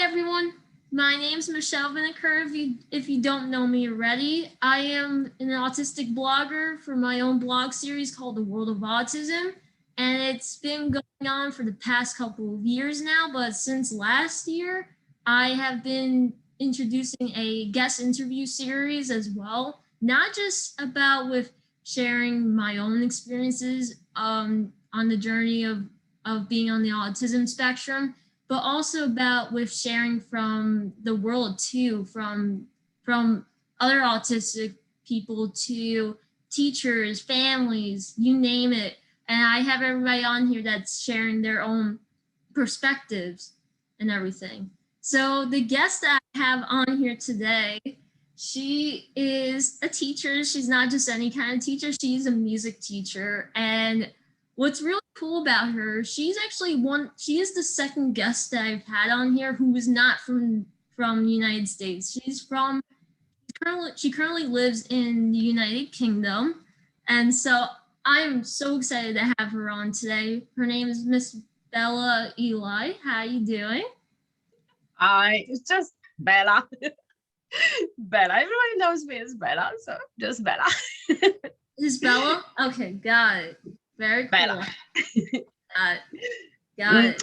everyone. My name's Michelle Vineker. If you don't know me already, I am an autistic blogger for my own blog series called the World of Autism, and it's been going on for the past couple of years now. But since last year, I have been introducing a guest interview series as well, not just about with sharing my own experiences on the journey of being on the autism spectrum, but also about with sharing from the world too, from other autistic people to teachers, families, you name it. And I have everybody on here that's sharing their own perspectives and everything. So the guest that I have on here today, she is a teacher. She's not just any kind of teacher. She's a music teacher. And what's really cool about her, she is the second guest that I've had on here who is not from the United States. She currently lives in the United Kingdom. And so I'm so excited to have her on today. Her name is Miss Bella Eli. How you doing? It's just Bella. Bella. Everybody knows me as Bella, so just Bella. Is Bella? Okay, got it. Very cool. Bella. Got it.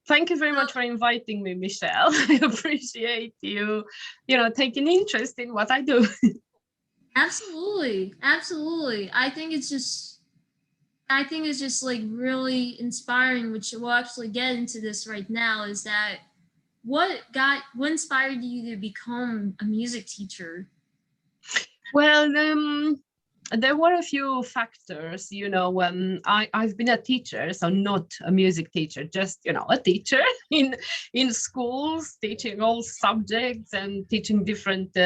Thank you very much for inviting me, Michelle. I appreciate you taking interest in what I do. Absolutely. I think it's just like really inspiring, which we'll actually get into this right now, is that what inspired you to become a music teacher? Well, there were a few factors, I've been a teacher, so not a music teacher, just, a teacher in schools, teaching all subjects and teaching different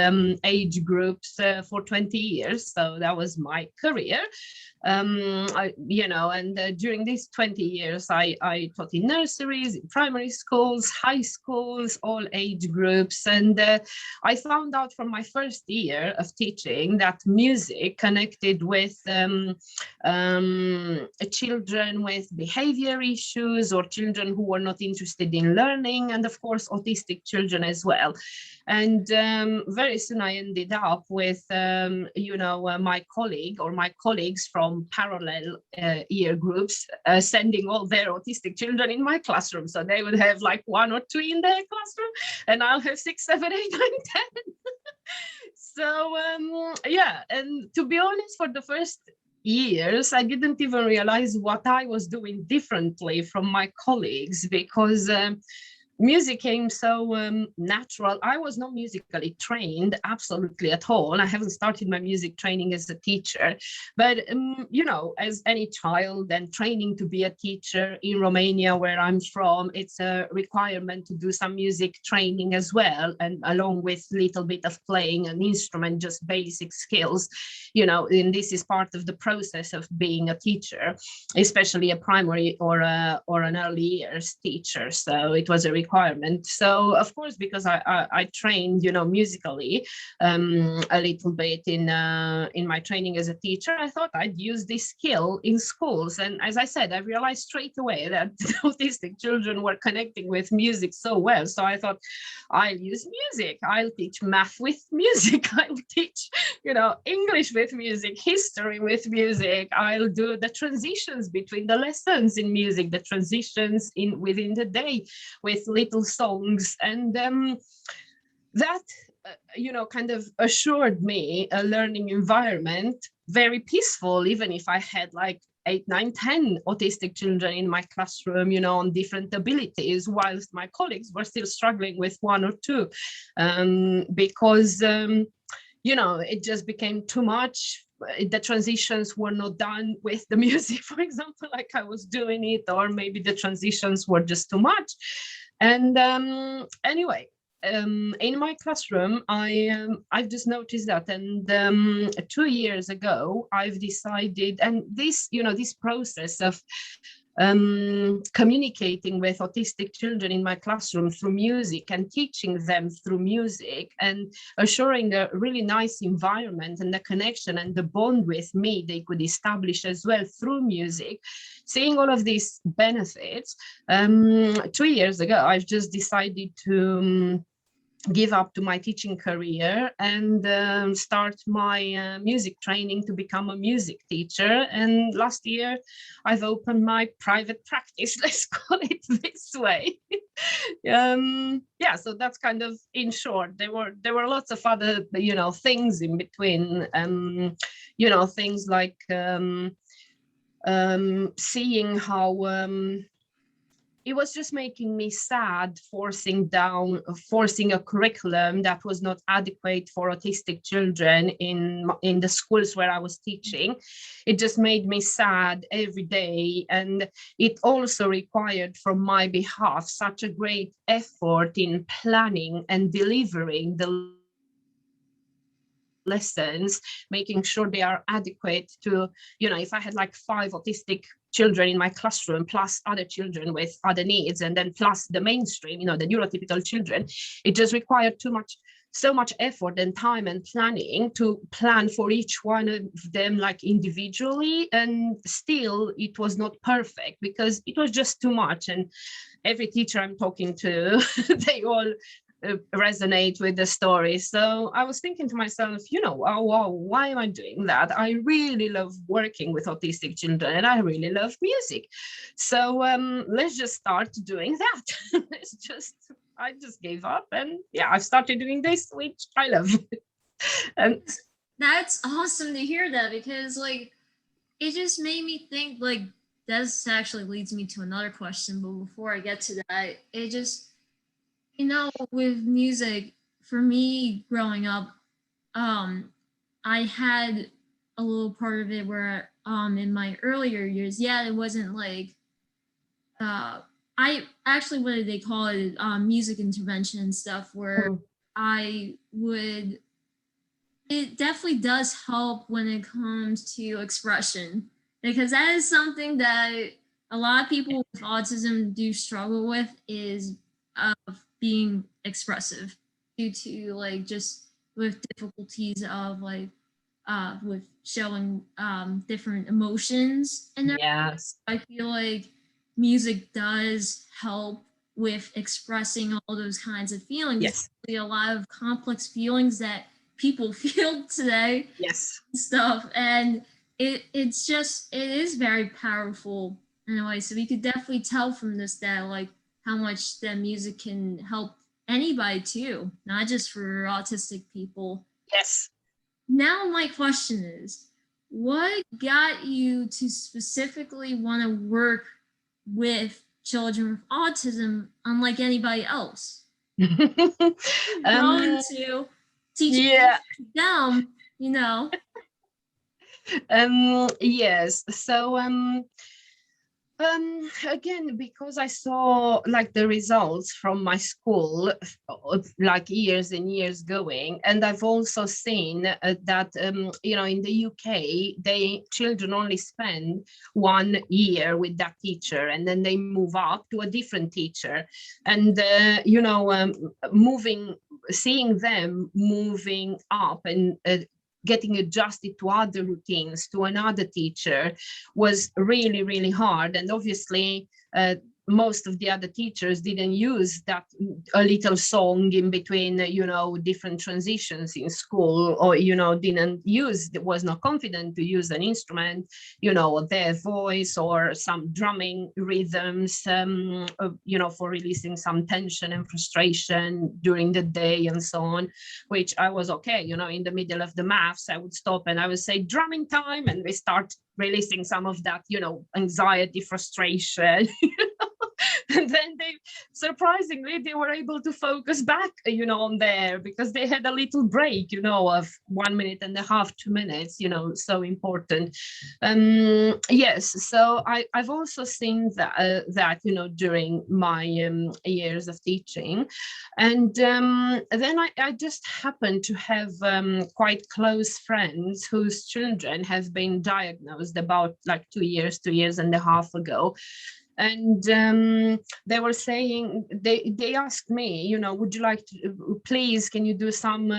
age groups for 20 years. So that was my career. During these 20 years, I taught in nurseries, in primary schools, high schools, all age groups. And I found out from my first year of teaching that music connected with children with behavior issues or children who were not interested in learning, and of course, autistic children as well. And very soon I ended up with, my colleagues from parallel year groups sending all their autistic children in my classroom. So they would have like 1 or 2 in their classroom, and I'll have 6, 7, 8, 9, 10. So and to be honest, for the first years, I didn't even realize what I was doing differently from my colleagues, because music came so natural. I was not musically trained, absolutely at all. I haven't started my music training as a teacher, but as any child, and training to be a teacher in Romania, where I'm from, it's a requirement to do some music training as well, and along with little bit of playing an instrument, just basic skills, and this is part of the process of being a teacher, especially a primary or an early years teacher. So it was a requirement. So of course, because I trained musically a little bit in my training as a teacher, I thought I'd use this skill in schools. And as I said, I realized straight away that autistic children were connecting with music so well. So I thought, I'll use music. I'll teach math with music. I'll teach English with music, history with music. I'll do the transitions between the lessons in music, the transitions within the day with little songs. And that kind of assured me a learning environment, very peaceful, even if I had like 8, 9, 10 autistic children in my classroom, on different abilities, whilst my colleagues were still struggling with 1 or 2, because it just became too much. The transitions were not done with the music, for example, like I was doing it, or maybe the transitions were just too much. And anyway, in my classroom, I've just noticed that, and 2 years ago, I've decided, and this, this process of communicating with autistic children in my classroom through music and teaching them through music and assuring a really nice environment and the connection and the bond with me they could establish as well through music. Seeing all of these benefits, 2 years ago, I've just decided to give up to my teaching career and start my music training to become a music teacher. And last year, I've opened my private practice, let's call it this way. Yeah, so that's kind of in short. There were lots of other, things in between, things like seeing how it was just making me sad, forcing a curriculum that was not adequate for autistic children in the schools where I was teaching. It just made me sad every day. And it also required from my behalf such a great effort in planning and delivering the lessons, making sure they are adequate to, if I had like 5 autistic children in my classroom, plus other children with other needs, and then plus the mainstream, the neurotypical children, it just required so much effort and time and planning to plan for each one of them like individually. And still it was not perfect because it was just too much. And every teacher I'm talking to, they all resonate with the story. So I was thinking to myself, oh, wow, why am I doing that? I really love working with autistic children and I really love music. So let's just start doing that. I just gave up and yeah, I've started doing this, which I love. And that's awesome to hear that, because like it just made me think, like, this actually leads me to another question, but before I get to that, it just, with music, for me growing up, I had a little part of it where in my earlier years, it wasn't like I actually, what did they call it, music intervention and stuff, where I would, it definitely does help when it comes to expression, because that is something that a lot of people with autism do struggle with, is being expressive due to like just with difficulties of like with showing different emotions and everything. yes, I feel like music does help with expressing all those kinds of feelings, yes, especially a lot of complex feelings that people feel today yes, and stuff. And it is very powerful in a way. So we could definitely tell from this that like how much that music can help anybody too, not just for autistic people. yes. Now my question is, what got you to specifically want to work with children with autism unlike anybody else? Going to teach Yeah. them, Yes. So again, because I saw like the results from my school, like years and years going, and I've also seen that in the UK, children only spend 1 year with that teacher, and then they move up to a different teacher, and seeing them moving up and getting adjusted to other routines, to another teacher, was really, really hard. And obviously, most of the other teachers didn't use that a little song in between, different transitions in school, or, was not confident to use an instrument, their voice or some drumming rhythms, for releasing some tension and frustration during the day and so on, which I was okay, in the middle of the maths, I would stop and I would say drumming time, and we start releasing some of that, anxiety, frustration, And then surprisingly, they were able to focus back, on there, because they had a little break, of 1 minute and a half, 2 minutes, so important. Yes, so I've also seen that during my years of teaching. And then I just happened to have quite close friends whose children have been diagnosed about like 2 years and a half ago. And they were saying, they asked me, would you like to, please, can you do some,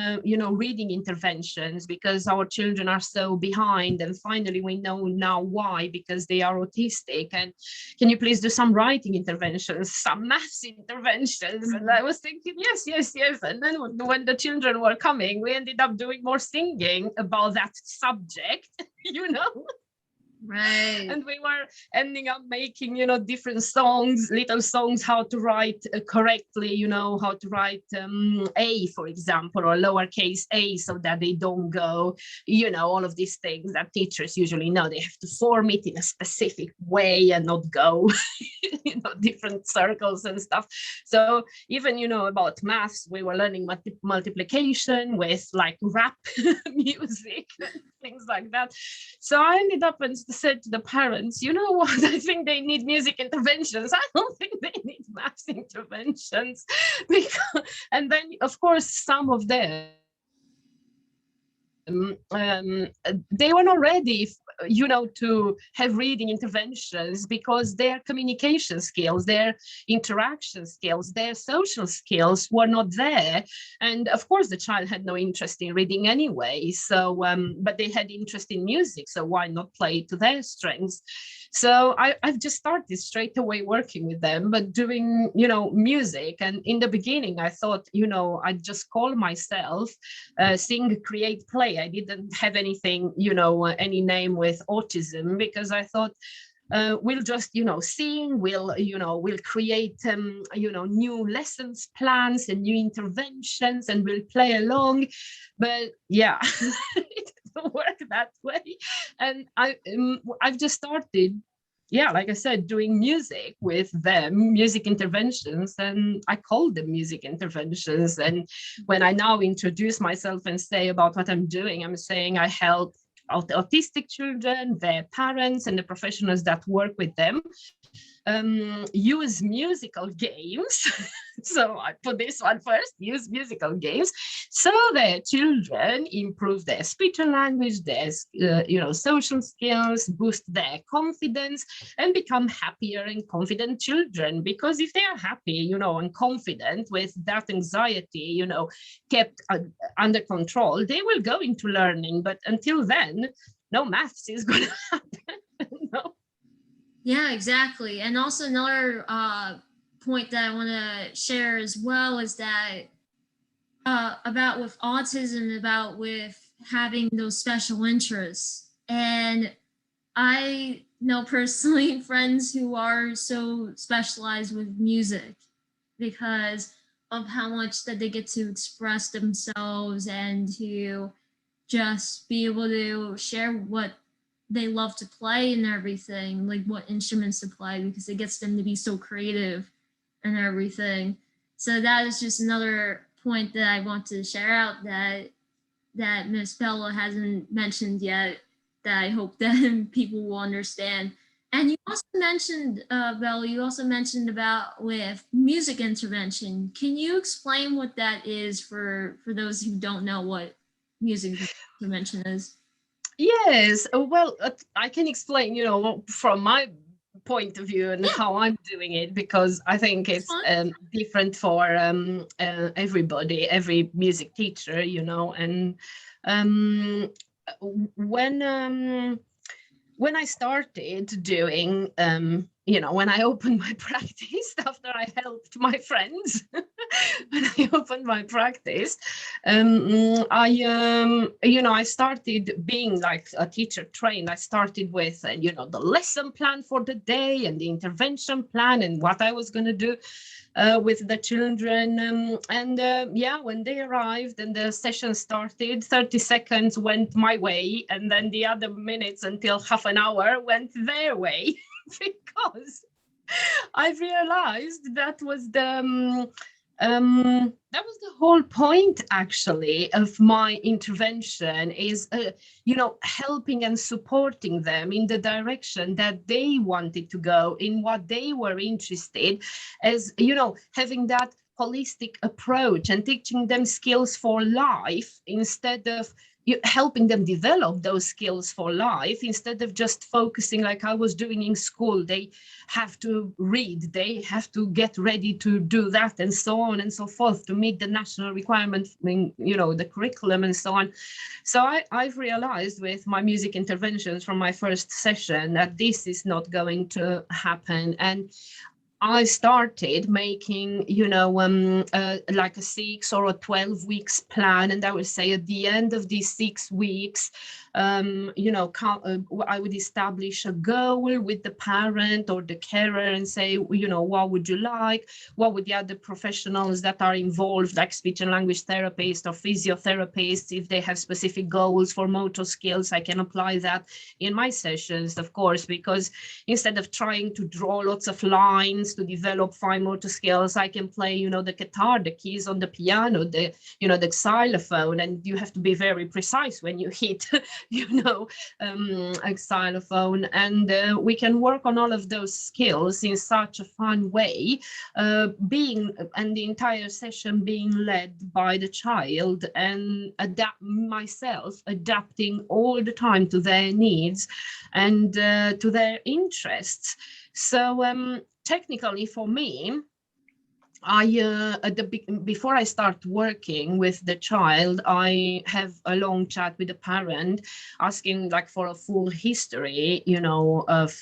reading interventions, because our children are so behind, and finally we know now why, because they are autistic, and can you please do some writing interventions, some maths interventions? And I was thinking, yes, yes, yes. And then when the children were coming, we ended up doing more singing about that subject, Right. And we were ending up making, different songs, little songs, how to write correctly, how to write A, for example, or lowercase a, so that they don't go, all of these things that teachers usually know. They have to form it in a specific way and not go, different circles and stuff. So even, about maths, we were learning multiplication with like rap music, things like that. So I ended up and said to the parents, you know what, I think they need music interventions. I don't think they need maths interventions. And then, of course, some of them, they were not ready, to have reading interventions, because their communication skills, their interaction skills, their social skills were not there. And of course, the child had no interest in reading anyway. So, but they had interest in music. So why not play to their strengths? So I've just started straight away working with them, but doing, music. And in the beginning, I thought, I'd just call myself sing, create, play. I didn't have anything, any name with autism, because I thought, we'll just, sing, we'll create, new lessons plans and new interventions, and we'll play along. But yeah, it doesn't work that way. And I've just started, yeah, like I said, doing music with them, music interventions, and I call them music interventions. And when I now introduce myself and say about what I'm doing, I'm saying I help autistic children, their parents, and the professionals that work with them use musical games. So I put this one first, use musical games, so their children improve their speech and language, their social skills, boost their confidence, and become happier and confident children. Because if they are happy, and confident, with that anxiety, kept under control, they will go into learning. But until then, no maths is going to happen. No. Yeah, exactly. And also another point that I want to share as well is that about with autism, about with having those special interests. And I know personally friends who are so specialized with music because of how much that they get to express themselves and to just be able to share what they love to play and everything, like what instruments to play, because it gets them to be so creative and everything. So that is just another point that I want to share out that Miss Bella hasn't mentioned yet, that I hope that people will understand. And you also mentioned, Bella, you also mentioned about with music intervention. Can you explain what that is for those who don't know what music intervention is? Yes, well, I can explain, from my point of view and how I'm doing it, because I think it's different for everybody, every music teacher, and when I started doing, when I opened my practice after I helped my friends, when I opened my practice, I started being like a teacher trained. I started with, the lesson plan for the day and the intervention plan and what I was going to do with the children. When they arrived and the session started, 30 seconds went my way, and then the other minutes until half an hour went their way. Because I realized that was the whole point actually of my intervention is helping and supporting them in the direction that they wanted to go, in what they were interested, as having that holistic approach and teaching them skills for life instead of helping them develop those skills for life, instead of just focusing like I was doing in school. They have to read, they have to get ready to do that, and so on and so forth, to meet the national requirement, the curriculum and so on. So I've realized with my music interventions from my first session that this is not going to happen. And I started making, like a 6 or a 12 weeks plan. And I would say at the end of these 6 weeks, I would establish a goal with the parent or the carer and say, what would you like? What would the other professionals that are involved, like speech and language therapists or physiotherapists, if they have specific goals for motor skills, I can apply that in my sessions, of course, because instead of trying to draw lots of lines to develop fine motor skills, I can play, the guitar, the keys on the piano, the xylophone, and you have to be very precise when you hit, a xylophone. And we can work on all of those skills in such a fun way, and the entire session being led by the child, and adapting all the time to their needs and to their interests. So technically for me, before I start working with the child, I have a long chat with the parent, asking like for a full history, of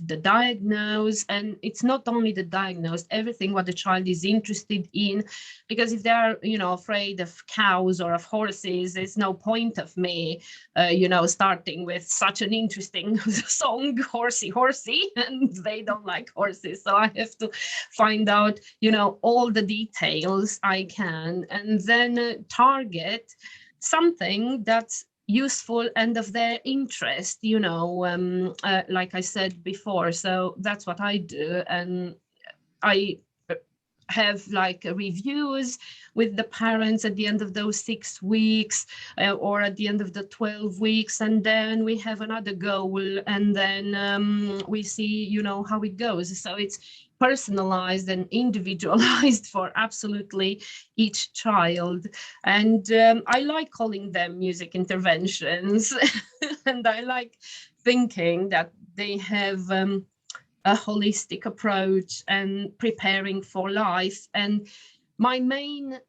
the diagnosis. And it's not only the diagnosis, everything what the child is interested in, because if they're, afraid of cows or of horses, there's no point of me, starting with such an interesting song, horsey, horsey, and they don't like horses. So I have to find out, all the details I can, and then target something that's useful and of their interest, like I said before. So that's what I do. And I have like reviews with the parents at the end of those 6 weeks, or at the end of the 12 weeks, and then we have another goal, and then we see how it goes. So it's personalized and individualized for absolutely each child. And I like calling them music interventions and I like thinking that they have a holistic approach and preparing for life. And my main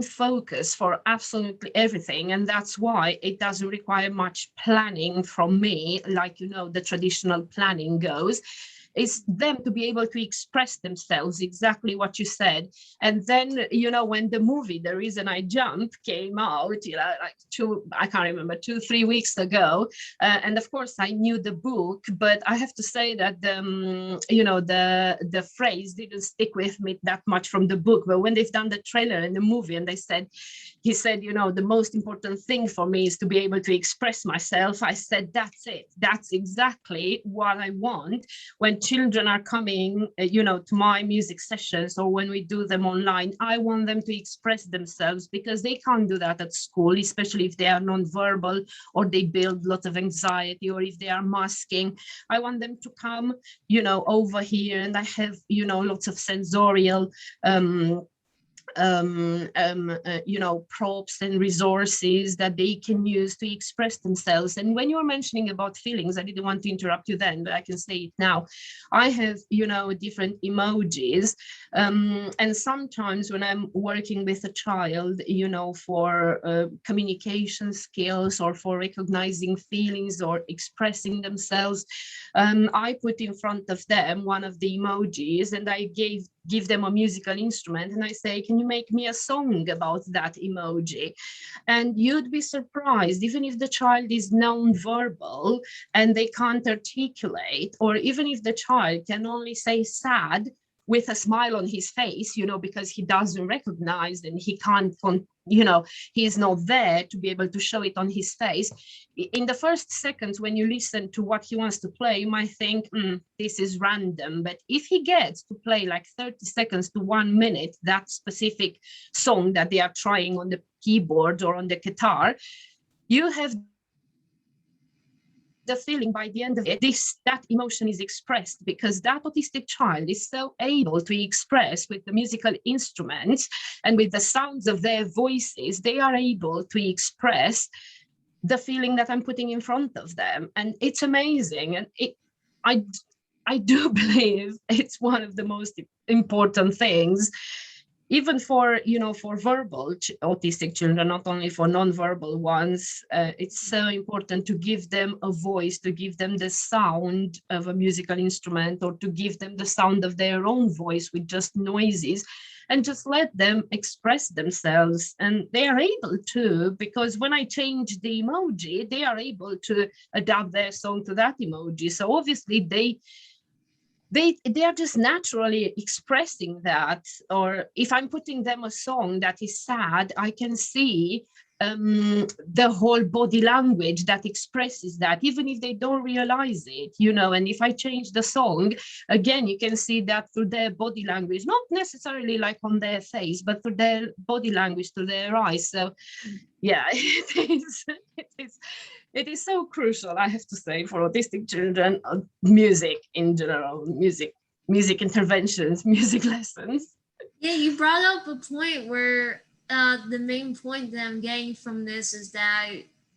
focus for absolutely everything, and that's why it doesn't require much planning from me, like the traditional planning goes, is them to be able to express themselves, exactly what you said. And then when the movie The Reason I Jump came out, like I can't remember, 2-3 weeks ago, and of course I knew the book, but I have to say that the phrase didn't stick with me that much from the book. But when they've done the trailer and the movie, and he said, the most important thing for me is to be able to express myself, I said, that's it. That's exactly what I want when children are coming, to my music sessions, or when we do them online. I want them to express themselves, because they can't do that at school, especially if they are nonverbal or they build lots of anxiety, or if they are masking. I want them to come, over here, and I have, lots of sensorial props and resources that they can use to express themselves. And when you were mentioning about feelings, I didn't want to interrupt you then, but I can say it now. I have, different emojis. And sometimes when I'm working with a child, for communication skills or for recognizing feelings or expressing themselves, I put in front of them one of the emojis, and I give them a musical instrument, and I say, can you make me a song about that emoji? And you'd be surprised, even if the child is non-verbal and they can't articulate, or even if the child can only say sad with a smile on his face, because he doesn't recognize and he can't he's not there to be able to show it on his face. In the first seconds when you listen to what he wants to play, you might think, this is random. But if he gets to play like 30 seconds to 1 minute that specific song that they are trying on the keyboard or on the guitar, you have the feeling by the end of it, that emotion is expressed, because that autistic child is so able to express with the musical instruments and with the sounds of their voices. They are able to express the feeling that I'm putting in front of them, and it's amazing. And I I do believe it's one of the most important things, even for verbal autistic children, not only for non-verbal ones. It's so important to give them a voice, to give them the sound of a musical instrument, or to give them the sound of their own voice with just noises, and just let them express themselves. And they are able to, because when I change the emoji, they are able to adapt their song to that emoji. So obviously they are just naturally expressing that. Or if I'm putting them a song that is sad, I can see the whole body language that expresses that, even if they don't realize it. And if I change the song, again, you can see that through their body language, not necessarily like on their face, but through their body language, through their eyes. So yeah, it is so crucial, I have to say, for autistic children, music in general, music interventions, music lessons. Yeah, you brought up a point where the main point that I'm getting from this is that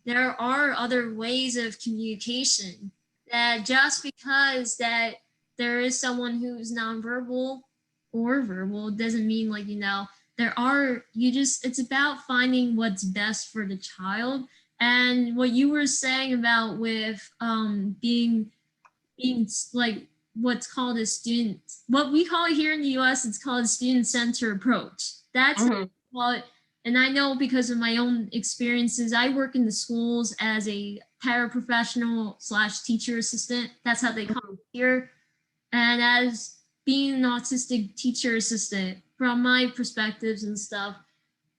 there are other ways of communication. That just because that there is someone who's nonverbal or verbal doesn't mean, like, it's about finding what's best for the child. And what you were saying about with being like what's called a student, what we call it here in the US, it's called a student-centered approach. That's what, and I know because of my own experiences, I work in the schools as a paraprofessional slash teacher assistant. That's how they call it here. And as being an autistic teacher assistant, from my perspectives and stuff,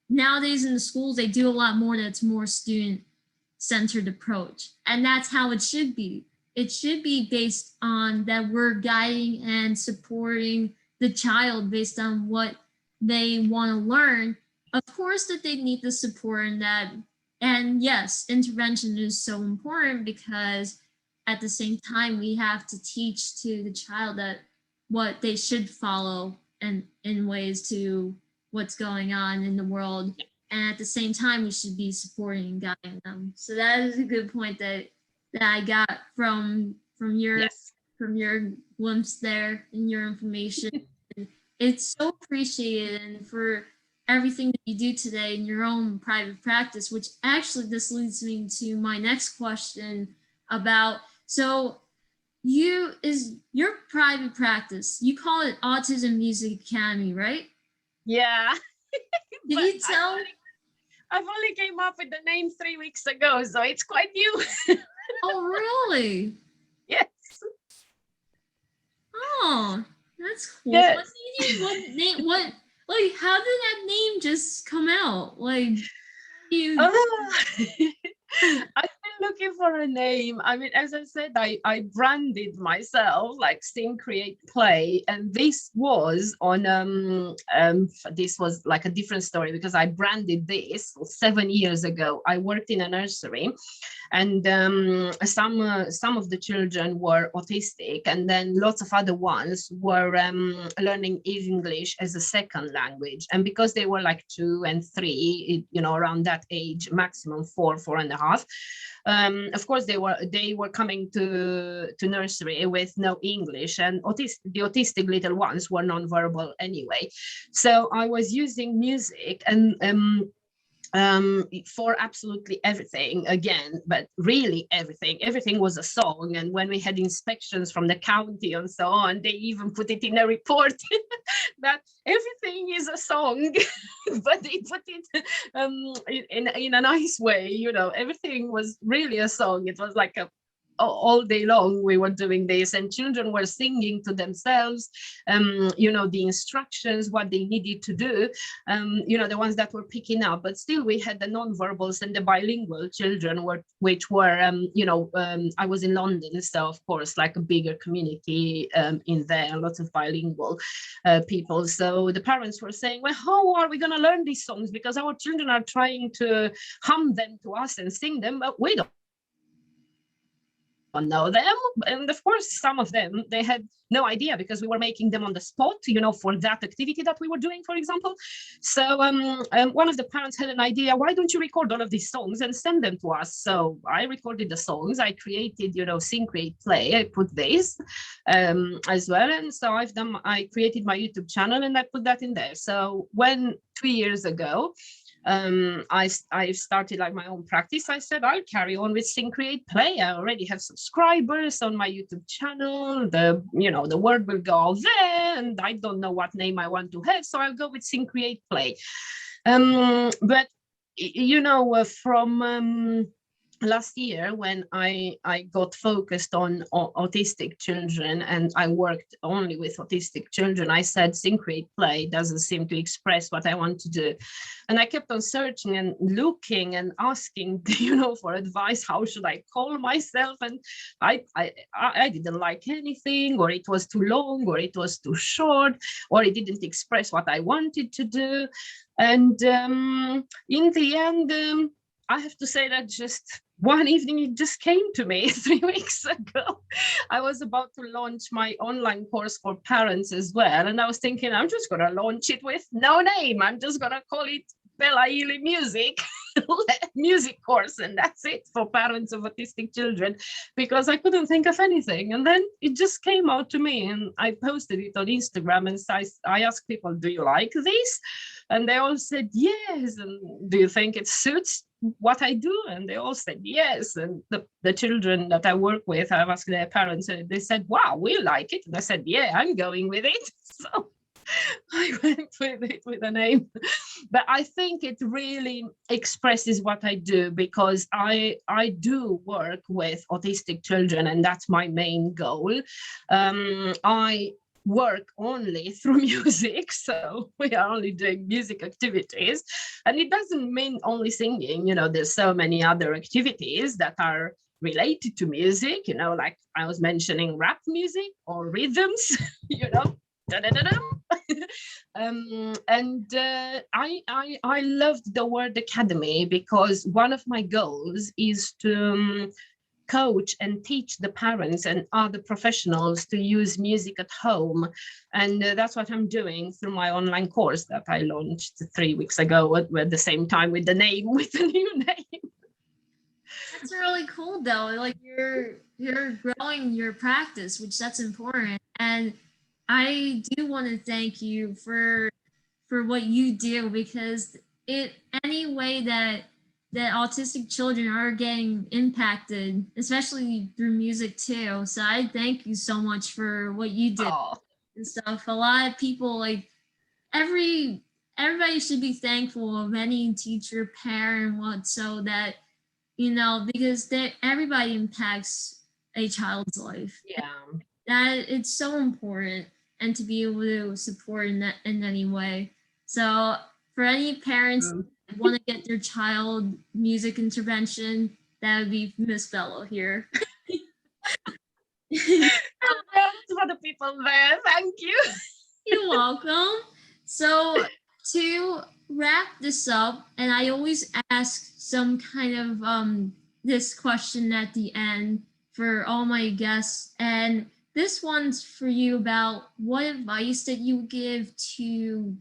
nowadays in the schools, they do a lot more that's more student-centered approach. And that's how it should be. It should be based on that we're guiding and supporting the child based on what they want to learn. Of course that they need the support in that. And yes, intervention is so important because at the same time we have to teach to the child that what they should follow and in ways to what's going on in the world. And at the same time we should be supporting and guiding them. So that is a good point that I got from your Yes. from your glimpse there and your information. It's so appreciated, and for everything that you do today in your own private practice, which actually this leads me to my next question about, so you is your private practice, you call it Autism Music Academy, right? Yeah. Did you tell? I've only came up with the name 3 weeks ago, so it's quite new. Oh, really? Yes. Oh, that's cool. Yes. What name? What, like? How did that name just come out? Like, you? I've been looking for a name. I mean, as I said, I branded myself like Sing, Create, Play, and this was on this was like a different story, because I branded this 7 years ago. I worked in a nursery, and some of the children were autistic, and then lots of other ones were learning English as a second language. And because they were like 2 and 3, around that age, maximum 4.5, of course they were coming to nursery with no English, and the autistic little ones were non-verbal anyway. So I was using music and for absolutely everything again, but really everything was a song. And when we had inspections from the county and so on, they even put it in a report that everything is a song, but they put it in a nice way. Everything was really a song. It was like all day long we were doing this, and children were singing to themselves, you know, the instructions, what they needed to do, you know, the ones that were picking up. But still we had the non-verbals and the bilingual children which were, you know, I was in London, so of course like a bigger community in there, lots of bilingual people. So the parents were saying, well, how are we going to learn these songs, because our children are trying to hum them to us and sing them, but we don't know them. And of course some of them, they had no idea, because we were making them on the spot, you know, for that activity that we were doing, for example. So one of the parents had an idea, why don't you record all of these songs and send them to us? So I recorded the songs, I created, you know, Sing, Create, Play, I put this as well. And so I created my YouTube channel and I put that in there. So when 2 years ago I started like my own practice, I said I'll carry on with Sing, Create, Play. I already have subscribers on my YouTube channel. You know, the word will go out there, and I don't know what name I want to have, so I'll go with Sing, Create, Play. But you know, from last year, when I got focused on autistic children and I worked only with autistic children, I said Sing, Create, Play doesn't seem to express what I want to do. And I kept on searching and looking and asking, you know, for advice. How should I call myself? And I didn't like anything, or it was too long, or it was too short, or it didn't express what I wanted to do. And in the end, I have to say that just one evening it just came to me 3 weeks ago. I was about to launch my online course for parents as well. And I was thinking, I'm just going to launch it with no name. I'm just going to call it Bella Ely Music music course, and that's it, for parents of autistic children, because I couldn't think of anything. And then it just came out to me, and I posted it on Instagram, and I asked people, do you like this? And they all said yes. And do you think it suits what I do? And they all said yes. And the children that I work with, I've asked their parents, and they said, wow, we like it. And I said, yeah, I'm going with it. So I went with it with a name. But I think it really expresses what I do, because I do work with autistic children, and that's my main goal. I work only through music, so we are only doing music activities, and it doesn't mean only singing. You know, there's so many other activities that are related to music, you know, like I was mentioning rap music or rhythms, you know. I loved the word academy, because one of my goals is to coach and teach the parents and other professionals to use music at home. And that's what I'm doing through my online course that I launched 3 weeks ago at the same time with the new name. That's really cool though. Like you're growing your practice, which that's important. And I do want to thank you for what you do, because any way that autistic children are getting impacted, especially through music too. So I thank you so much for what you did and stuff. A lot of people, like everybody should be thankful of any teacher, parent, what, so that, you know, because everybody impacts a child's life. Yeah. That it's so important, and to be able to support in any way. So for any parents that want to get their child music intervention, that would be Miss Bello here. For the people there, thank you. You're welcome. So to wrap this up, and I always ask some kind of this question at the end for all my guests, and this one's for you, about what advice that you give to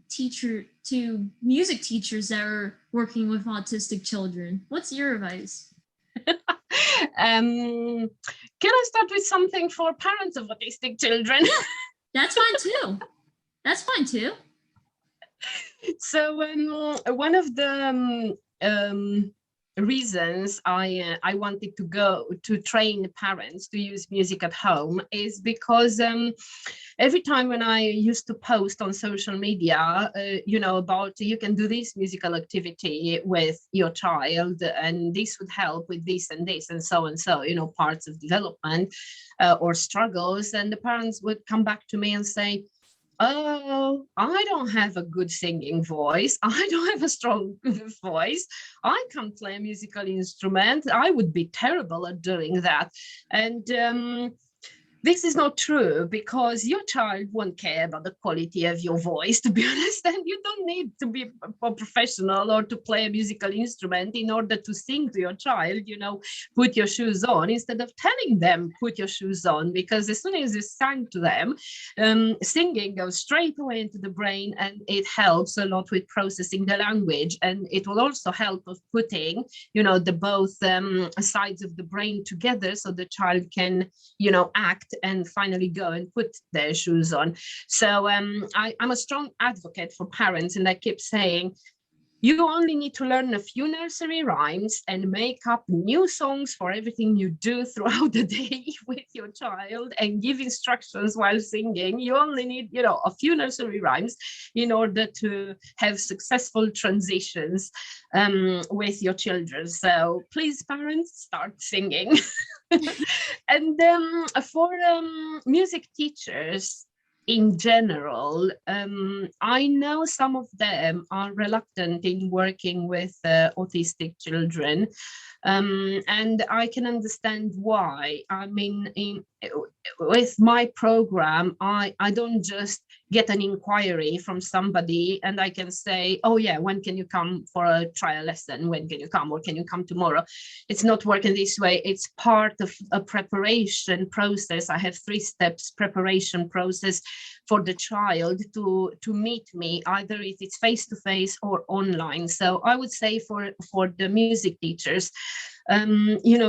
music teachers that are working with autistic children. What's your advice? Can I start with something for parents of autistic children? That's fine too. That's fine too. So one of the reasons I wanted to go to train parents to use music at home is because every time when I used to post on social media, about you can do this musical activity with your child, and this would help with this and this and so, parts of development or struggles, and the parents would come back to me and say, oh, I don't have a good singing voice. I don't have a strong voice. I can't play a musical instrument. I would be terrible at doing that. And this is not true, because your child won't care about the quality of your voice, to be honest, and you don't need to be a professional or to play a musical instrument in order to sing to your child, put your shoes on, instead of telling them, put your shoes on, because as soon as you sang to them, singing goes straight away into the brain, and it helps a lot with processing the language, and it will also help with putting, the both sides of the brain together, so the child can, act and finally go and put their shoes on. So I'm a strong advocate for parents, and I keep saying, you only need to learn a few nursery rhymes and make up new songs for everything you do throughout the day with your child, and give instructions while singing. You only need, a few nursery rhymes in order to have successful transitions with your children. So please, parents, start singing. And for music teachers, in general, I know some of them are reluctant in working with autistic children, and I can understand why. I mean, with my program, I don't just get an inquiry from somebody and I can say, oh yeah, when can you come for a trial lesson? When can you come, or can you come tomorrow? It's not working this way. It's part of a preparation process. I have 3 steps preparation process for the child to meet me, either if it's face-to-face or online. So I would say for the music teachers,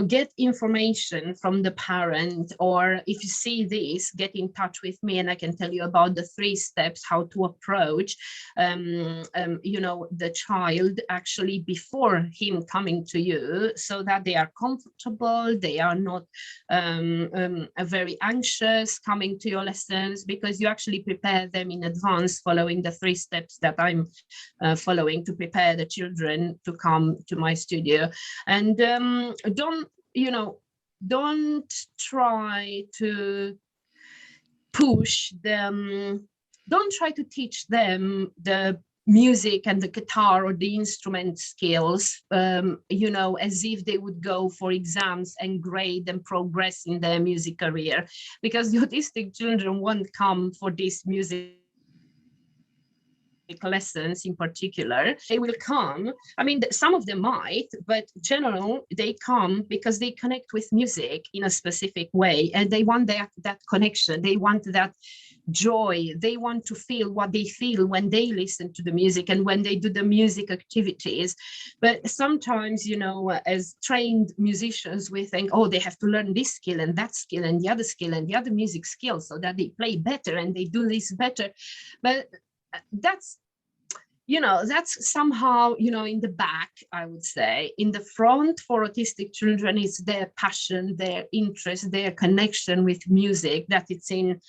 get information from the parent, or if you see this, get in touch with me and I can tell you about the 3 steps how to approach the child actually before him coming to you, so that they are comfortable, they are not very anxious coming to your lessons, because you actually prepare them in advance following the 3 steps that I'm following to prepare the children to come to my studio. And don't try to push them, don't try to teach them the music and the guitar or the instrument skills, as if they would go for exams and grade and progress in their music career, because the autistic children won't come for this music lessons in particular. They will come, I mean, some of them might, but general, they come because they connect with music in a specific way, and they want that connection, they want that joy, they want to feel what they feel when they listen to the music and when they do the music activities. But sometimes, as trained musicians, we think, oh, they have to learn this skill and that skill and the other skill and the other music skill so that they play better and they do this better. But that's somehow, in the back, I would say. In the front, for autistic children, it's their passion, their interest, their connection with music, that it's in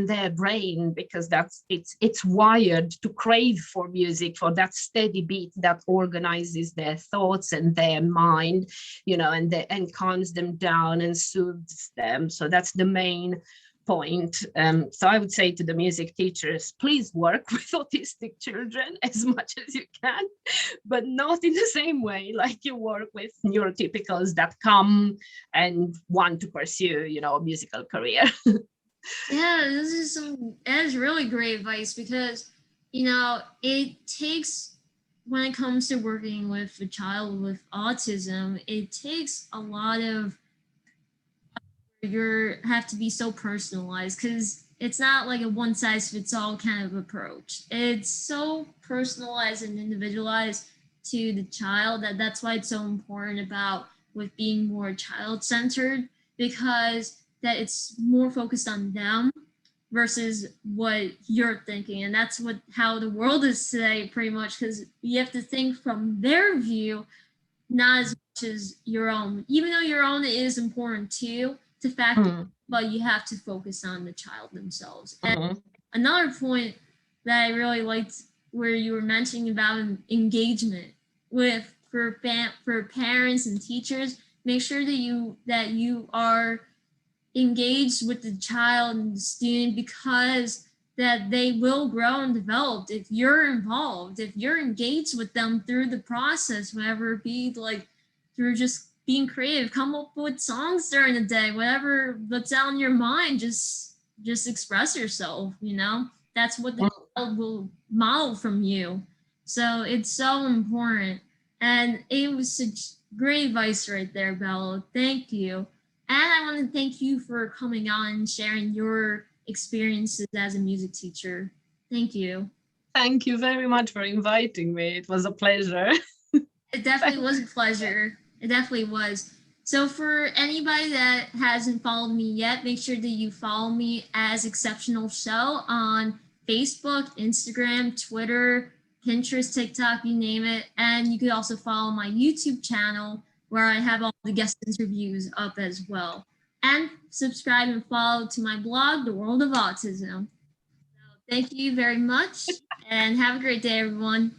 their brain, because it's wired to crave for music, for that steady beat that organizes their thoughts and their mind, and calms them down and soothes them. So that's the main point. So I would say to the music teachers, please work with autistic children as much as you can, but not in the same way like you work with neurotypicals that come and want to pursue, a musical career. Yeah, that is really great advice, because, it takes, when it comes to working with a child with autism, it takes a lot of, you have to be so personalized, because it's not like a one size fits all kind of approach. It's so personalized and individualized to the child, that's why it's so important about with being more child centered, because that it's more focused on them versus what you're thinking. And that's how the world is today, pretty much, because you have to think from their view, not as much as your own, even though your own is important too to factor, but you have to focus on the child themselves. And another point that I really liked where you were mentioning about engagement with for parents and teachers, make sure that you are engaged with the child and the student, because that they will grow and develop if you're involved, if you're engaged with them through the process, whatever it be, like through just being creative, come up with songs during the day, whatever that's on your mind, just express yourself, that's what the child will model from you. So it's so important. And it was such great advice right there, Bella. Thank you. And I want to thank you for coming on and sharing your experiences as a music teacher. Thank you. Thank you very much for inviting me. It was a pleasure. It definitely was a pleasure. It definitely was. So for anybody that hasn't followed me yet, make sure that you follow me as Exceptional Show on Facebook, Instagram, Twitter, Pinterest, TikTok, you name it. And you could also follow my YouTube channel where I have all the guest interviews up as well. And subscribe and follow to my blog, The World of Autism. So thank you very much and have a great day, everyone.